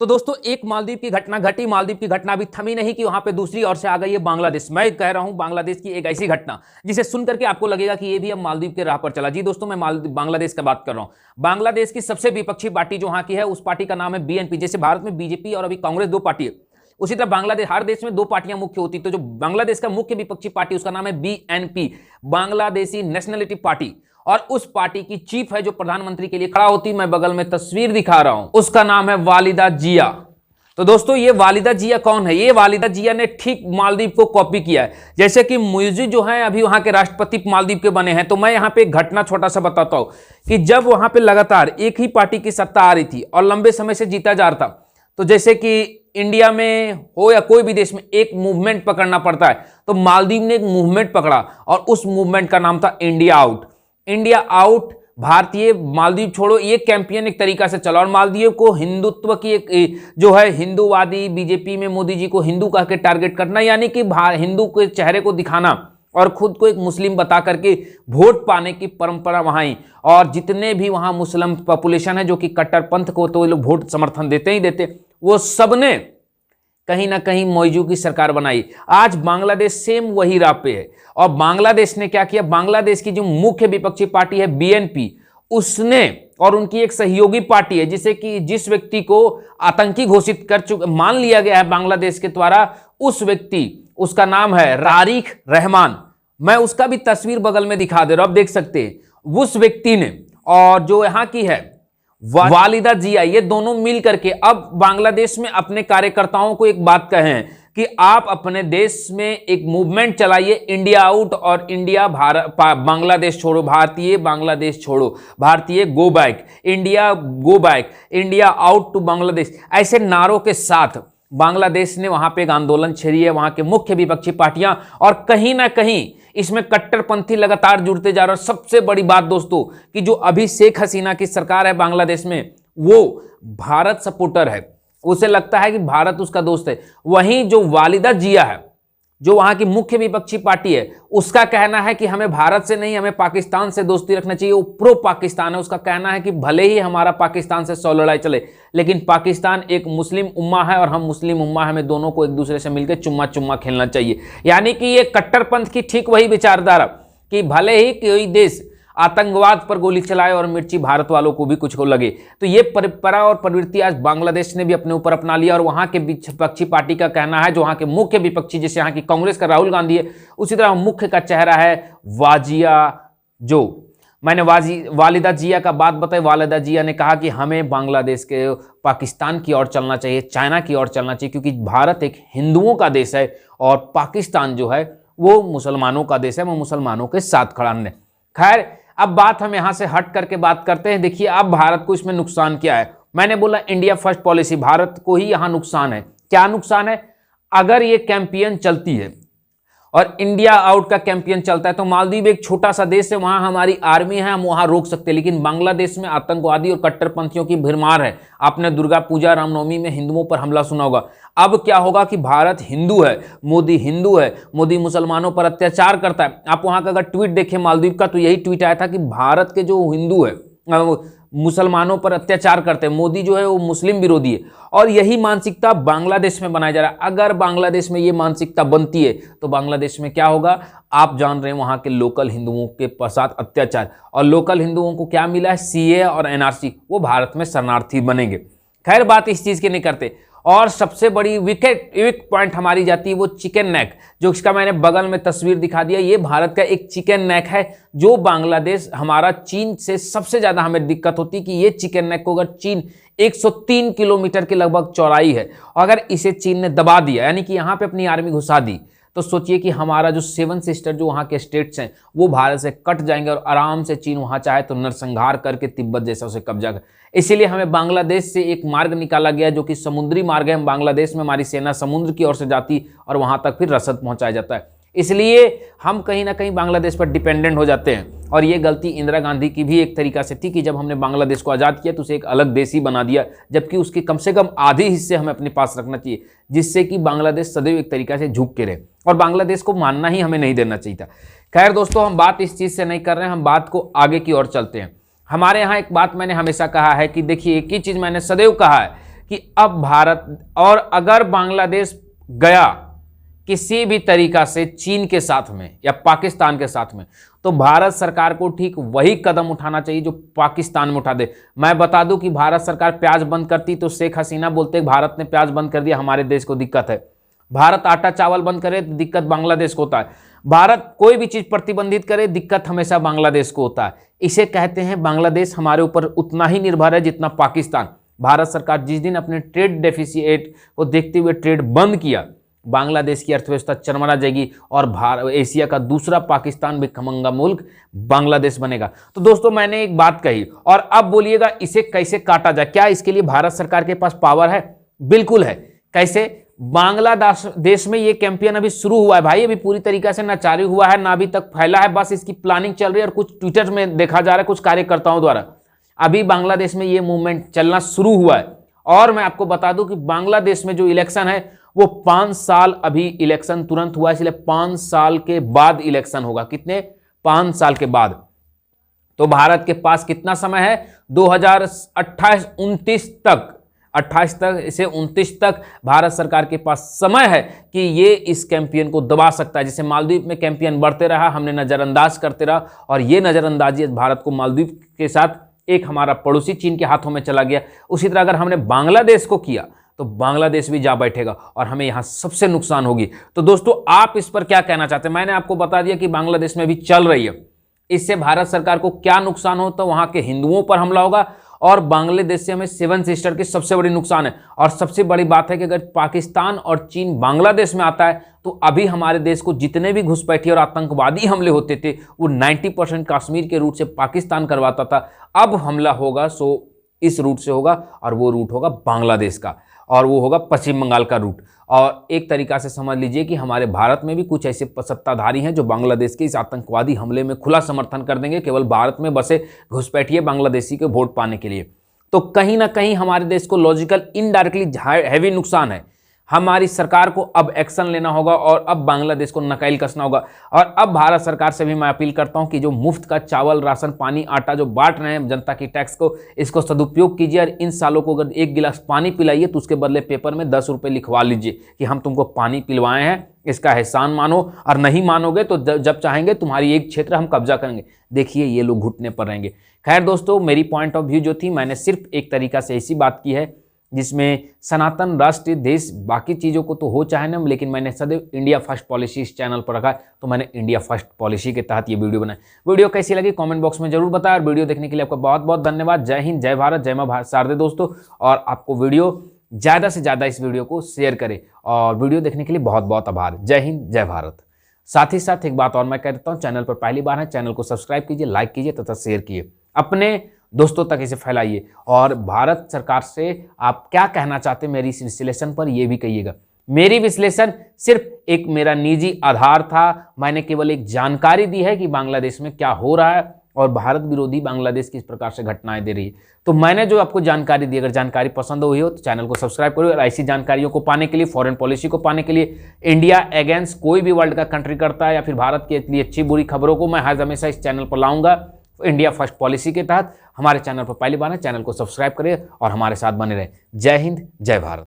तो दोस्तों एक मालदीव की घटना घटी, मालदीव की घटना अभी थमी नहीं कि वहां पे दूसरी ओर से आ गई है बांग्लादेश। मैं कह रहा हूं बांग्लादेश की एक ऐसी घटना जिसे सुनकर के आपको लगेगा कि ये भी अब मालदीव के राह पर चला। जी दोस्तों, मैं बांग्लादेश की बात कर रहा हूं। बांग्लादेश की सबसे विपक्षी पार्टी जो वहां की है उस पार्टी का नाम है बीएनपी। जैसे भारत में बीजेपी और अभी कांग्रेस दो पार्टी है, उसी तरह बांग्लादेश, हर देश में दो पार्टियां मुख्य होती। तो जो बांग्लादेश का मुख्य विपक्षी पार्टी उसका नाम है बीएनपी, बांग्लादेशी नेशनलिटी पार्टी। और उस पार्टी की चीफ है जो प्रधानमंत्री के लिए खड़ा होती, मैं बगल में तस्वीर दिखा रहा हूं, उसका नाम है वालिदा जिया। तो दोस्तों ये वालिदा जिया कौन है? ये वालिदा जिया ने ठीक मालदीव को कॉपी किया है। जैसे कि मुइज़ी जो है अभी वहां के राष्ट्रपति मालदीव के बने हैं। तो मैं यहां पे एक घटना छोटा सा बताता हूं कि जब वहां पे लगातार एक ही पार्टी की सत्ता आ रही थी और लंबे समय से जीता जा रहा था, तो जैसे कि इंडिया में हो या कोई भी देश में एक मूवमेंट पकड़ना पड़ता है, तो मालदीव ने एक मूवमेंट पकड़ा और उस मूवमेंट का नाम था इंडिया आउट। इंडिया आउट, भारतीय मालदीव छोड़ो, ये कैंपेन एक तरीका से चला। और मालदीव को हिंदुत्व की एक जो है हिंदूवादी, बीजेपी में मोदी जी को हिंदू कह के टारगेट करना, यानी कि हिंदू के चेहरे को दिखाना और खुद को एक मुस्लिम बता करके वोट पाने की परंपरा वहां ही। और जितने भी वहां मुस्लिम पॉपुलेशन है जो कि कट्टरपंथ को तो लोग वोट समर्थन देते ही देते, वो सबने कहीं ना कहीं मौजू की सरकार बनाई। आज बांग्लादेश सेम वही राह पे है। और बांग्लादेश ने क्या किया? बांग्लादेश की जो मुख्य विपक्षी पार्टी है बीएनपी, उसने और उनकी एक सहयोगी पार्टी है जिसे कि जिस व्यक्ति को आतंकी घोषित कर मान लिया गया है बांग्लादेश के द्वारा, उस व्यक्ति, उसका नाम है तारिक रहमान। मैं उसका भी तस्वीर बगल में दिखा दे रहा हूं, आप देख सकते हैं। उस व्यक्ति ने और जो यहां की है वालिदा जिया, ये दोनों मिल करके अब बांग्लादेश में अपने कार्यकर्ताओं को एक बात कहें कि आप अपने देश में एक मूवमेंट चलाइए, इंडिया आउट और इंडिया बांग्लादेश छोड़ो, भारतीय बांग्लादेश छोड़ो, भारतीय go back, India go back, India out to Bangladesh, ऐसे नारों के साथ बांग्लादेश ने वहां पे एक आंदोलन छेड़ी है, वहां के मुख्य विपक्षी पार्टियां। और कहीं ना कहीं इसमें कट्टरपंथी लगातार जुड़ते जा रहे हैं। सबसे बड़ी बात दोस्तों कि जो अभी शेख हसीना की सरकार है बांग्लादेश में, वो भारत सपोर्टर है, उसे लगता है कि भारत उसका दोस्त है। वहीं जो वालिदा जिया है, जो वहां की मुख्य विपक्षी पार्टी है, उसका कहना है कि हमें भारत से नहीं, हमें पाकिस्तान से दोस्ती रखना चाहिए। वो प्रो पाकिस्तान है। उसका कहना है कि भले ही हमारा पाकिस्तान से 100 लड़ाई चले, लेकिन पाकिस्तान एक मुस्लिम उम्मा है और हम मुस्लिम उम्मा, हमें दोनों को एक दूसरे से मिलकर चुम्मा चुम्मा खेलना चाहिए। यानी कि ये कट्टरपंथ की ठीक वही विचारधारा कि भले ही कोई देश आतंकवाद पर गोली चलाए और मिर्ची भारत वालों को भी कुछ को लगे। तो ये परंपरा और प्रवृत्ति आज बांग्लादेश ने भी अपने ऊपर अपना लिया। और वहां के विपक्षी पार्टी का कहना है, जो वहां के मुख्य विपक्षी, जैसे यहाँ की कांग्रेस का राहुल गांधी है, उसी तरह मुख्य का चेहरा है वाजिया। जो मैंने वालिदा जिया का बात बताई, वालिदा जिया ने कहा कि हमें बांग्लादेश के पाकिस्तान की ओर चलना चाहिए, चाइना की ओर चलना चाहिए, क्योंकि भारत एक हिंदुओं का देश है और पाकिस्तान जो है वो मुसलमानों का देश है, वो मुसलमानों के साथ खड़ा है। खैर, अब बात हम यहां से हट करके बात करते हैं। देखिए अब भारत को इसमें नुकसान क्या है। मैंने बोला इंडिया फर्स्ट पॉलिसी, भारत को ही यहां नुकसान है। क्या नुकसान है? अगर ये कैंपेन चलती है और इंडिया आउट का कैंपेन चलता है, तो मालदीव एक छोटा सा देश है, वहां हमारी आर्मी है, हम वहां रोक सकते हैं। लेकिन बांग्लादेश में आतंकवादी और कट्टरपंथियों की भरमार है। आपने दुर्गा पूजा, रामनवमी में हिंदुओं पर हमला सुना होगा। अब क्या होगा कि भारत हिंदू है, मोदी मुसलमानों पर अत्याचार करता है। आप वहां का अगर ट्वीट देखें मालदीव का, तो यही ट्वीट आया था कि भारत के जो हिंदू है मुसलमानों पर अत्याचार करते हैं, मोदी जो है वो मुस्लिम विरोधी है। और यही मानसिकता बांग्लादेश में बनाया जा रहा है। अगर बांग्लादेश में ये मानसिकता बनती है तो बांग्लादेश में क्या होगा? आप जान रहे हैं, वहां के लोकल हिंदुओं के साथ अत्याचार। और लोकल हिंदुओं को क्या मिला है? सीए और एनआरसी, वो भारत में शरणार्थी बनेंगे। खैर, बात इस चीज की नहीं करते। और सबसे बड़ी वीक पॉइंट हमारी जाती है वो चिकन नेक, जो इसका मैंने बगल में तस्वीर दिखा दिया। ये भारत का एक चिकन नेक है, जो बांग्लादेश हमारा चीन से सबसे ज्यादा हमें दिक्कत होती है कि ये चिकन नेक को अगर चीन 103 किलोमीटर के लगभग चौड़ाई है, अगर इसे चीन ने दबा दिया, यानी कि यहां पे अपनी आर्मी घुसा दी, तो सोचिए कि हमारा जो 7 सिस्टर जो वहाँ के स्टेट्स हैं वो भारत से कट जाएंगे और आराम से चीन वहाँ चाहे तो नरसंहार करके तिब्बत जैसा उसे कब्जा कर। इसीलिए हमें बांग्लादेश से एक मार्ग निकाला गया जो कि समुद्री मार्ग है। बांग्लादेश में हमारी सेना समुद्र की ओर से जाती और वहाँ तक फिर रसद पहुँचाया जाता है। इसलिए हम कहीं ना कहीं बांग्लादेश पर डिपेंडेंट हो जाते हैं। और ये गलती इंदिरा गांधी की भी एक तरीका से थी कि जब हमने बांग्लादेश को आज़ाद किया तो उसे एक अलग देश ही बना दिया, जबकि उसके कम से कम आधे हिस्से हमें अपने पास रखना चाहिए, जिससे कि बांग्लादेश सदैव एक तरीका से झुक के रहे और बांग्लादेश को मानना ही हमें नहीं देना चाहिए था। खैर दोस्तों, हम बात इस चीज़ से नहीं कर रहे हैं, हम बात को आगे की ओर चलते हैं। हमारे यहाँ एक बात मैंने हमेशा कहा है कि देखिए, एक ही चीज़ मैंने सदैव कहा है कि अब भारत, और अगर बांग्लादेश गया किसी भी तरीका से चीन के साथ में या पाकिस्तान के साथ में, तो भारत सरकार को ठीक वही कदम उठाना चाहिए जो पाकिस्तान में उठा दे। मैं बता दूं कि भारत सरकार प्याज बंद करती तो शेख हसीना बोलते भारत ने प्याज बंद कर दिया, हमारे देश को दिक्कत है। भारत आटा चावल बंद करे तो दिक्कत बांग्लादेश को होता है। भारत कोई भी चीज प्रतिबंधित करे, दिक्कत हमेशा बांग्लादेश को होता है। इसे कहते हैं बांग्लादेश हमारे ऊपर उतना ही निर्भर है जितना पाकिस्तान। भारत सरकार जिस दिन अपने ट्रेड डेफिसिट को देखते हुए ट्रेड बंद किया, बांग्लादेश की अर्थव्यवस्था चरमरा जाएगी और एशिया का दूसरा पाकिस्तान भिखमंगा मुल्क बांग्लादेश बनेगा। तो दोस्तों मैंने एक बात कही, और अब बोलिएगा इसे कैसे काटा जाए। क्या इसके लिए भारत सरकार के पास पावर है? बिल्कुल है। कैसे? बांग्लादेश में ये कैंपेन अभी शुरू हुआ है भाई, अभी पूरी तरीके से ना जारी हुआ है ना अभी तक फैला है, बस इसकी प्लानिंग चल रही है और कुछ ट्विटर में देखा जा रहा है कुछ कार्यकर्ताओं द्वारा। अभी बांग्लादेश में ये मूवमेंट चलना शुरू हुआ है। और मैं आपको बता दूं कि बांग्लादेश में जो इलेक्शन है वो 5 साल, अभी इलेक्शन तुरंत हुआ इसलिए 5 साल के बाद इलेक्शन होगा। कितने? 5 साल के बाद। तो भारत के पास कितना समय है? 2028-29 तक, 28 तक से 29 तक भारत सरकार के पास समय है कि ये इस कैंपेन को दबा सकता है। जैसे मालदीव में कैंपेन बढ़ते रहा, हमने नजरअंदाज करते रहा, और ये नजरअंदाजी भारत को मालदीव के साथ एक हमारा पड़ोसी चीन के हाथों में चला गया। उसी तरह अगर हमने बांग्लादेश को किया तो बांग्लादेश भी जा बैठेगा और हमें यहां सबसे नुकसान होगी। तो दोस्तों आप इस पर क्या कहना चाहते हैं? मैंने आपको बता दिया कि बांग्लादेश में भी चल रही है। इससे भारत सरकार को क्या नुकसान हो? तो वहां के हिंदुओं पर हमला होगा, और बांग्लादेश से हमें 7 सिस्टर की सबसे बड़ी नुकसान है। और सबसे बड़ी बात है कि अगर पाकिस्तान और चीन बांग्लादेश में आता है तो अभी हमारे देश को जितने भी घुसपैठी और आतंकवादी हमले होते थे वो 90% कश्मीर के रूट से पाकिस्तान करवाता था। अब हमला होगा सो इस रूट से होगा, और वो रूट होगा बांग्लादेश का, और वो होगा पश्चिम बंगाल का रूट। और एक तरीका से समझ लीजिए कि हमारे भारत में भी कुछ ऐसे सत्ताधारी हैं जो बांग्लादेश के इस आतंकवादी हमले में खुला समर्थन कर देंगे, केवल भारत में बसे घुसपैठिए बांग्लादेशी के वोट पाने के लिए। तो कहीं ना कहीं हमारे देश को लॉजिकल इनडायरेक्टली हैवी नुकसान है। हमारी सरकार को अब एक्शन लेना होगा और अब बांग्लादेश को नकेल कसना होगा। और अब भारत सरकार से भी मैं अपील करता हूं कि जो मुफ्त का चावल, राशन, पानी, आटा जो बांट रहे हैं जनता की टैक्स को, इसको सदुपयोग कीजिए। और इन सालों को अगर 1 गिलास पानी पिलाइए तो उसके बदले पेपर में 10 रुपये लिखवा लीजिए कि हम तुमको पानी पिलवाए हैं, इसका एहसान मानो। और नहीं मानोगे तो जब चाहेंगे तुम्हारी एक क्षेत्र हम कब्जा करेंगे। देखिए ये लोग घुटने पर रहेंगे। खैर दोस्तों, मेरी पॉइंट ऑफ व्यू जो थी, मैंने सिर्फ एक तरीका से ऐसी बात की है जिसमें सनातन राष्ट्र देश बाकी चीज़ों को तो हो चाहे ना, लेकिन मैंने सदैव इंडिया फर्स्ट पॉलिसी इस चैनल पर रखा है, तो मैंने इंडिया फर्स्ट पॉलिसी के तहत ये वीडियो बनाई। वीडियो कैसी लगी कमेंट बॉक्स में जरूर बताएं, और वीडियो देखने के लिए आपका बहुत बहुत धन्यवाद। जय हिंद, जय भारत, जय मां शारदे दोस्तों। और आपको वीडियो ज़्यादा से ज़्यादा इस वीडियो को शेयर करें, और वीडियो देखने के लिए बहुत बहुत आभार। जय हिंद, जय भारत। साथ ही साथ एक बात और मैं कह देता हूँ, चैनल पर पहली बार है, चैनल को सब्सक्राइब कीजिए, लाइक कीजिए तथा शेयर कीजिए, अपने दोस्तों तक इसे फैलाइए। और भारत सरकार से आप क्या कहना चाहते हैं मेरी इस विश्लेषण पर, यह भी कहिएगा। मेरी विश्लेषण सिर्फ एक मेरा निजी आधार था, मैंने केवल एक जानकारी दी है कि बांग्लादेश में क्या हो रहा है और भारत विरोधी बांग्लादेश किस प्रकार से घटनाएं दे रही है। तो मैंने जो आपको जानकारी दी, अगर जानकारी पसंद हुई हो तो चैनल को सब्सक्राइब करो। और ऐसी जानकारियों को पाने के लिए, फॉरेन पॉलिसी को पाने के लिए, इंडिया अगेंस्ट कोई भी वर्ल्ड का कंट्री करता है या फिर भारत के लिए अच्छी बुरी खबरों को मैं हर हमेशा इस चैनल पर लाऊंगा इंडिया फर्स्ट पॉलिसी के तहत। हमारे चैनल पर पहली बार है, चैनल को सब्सक्राइब करें और हमारे साथ बने रहें। जय हिंद, जय भारत।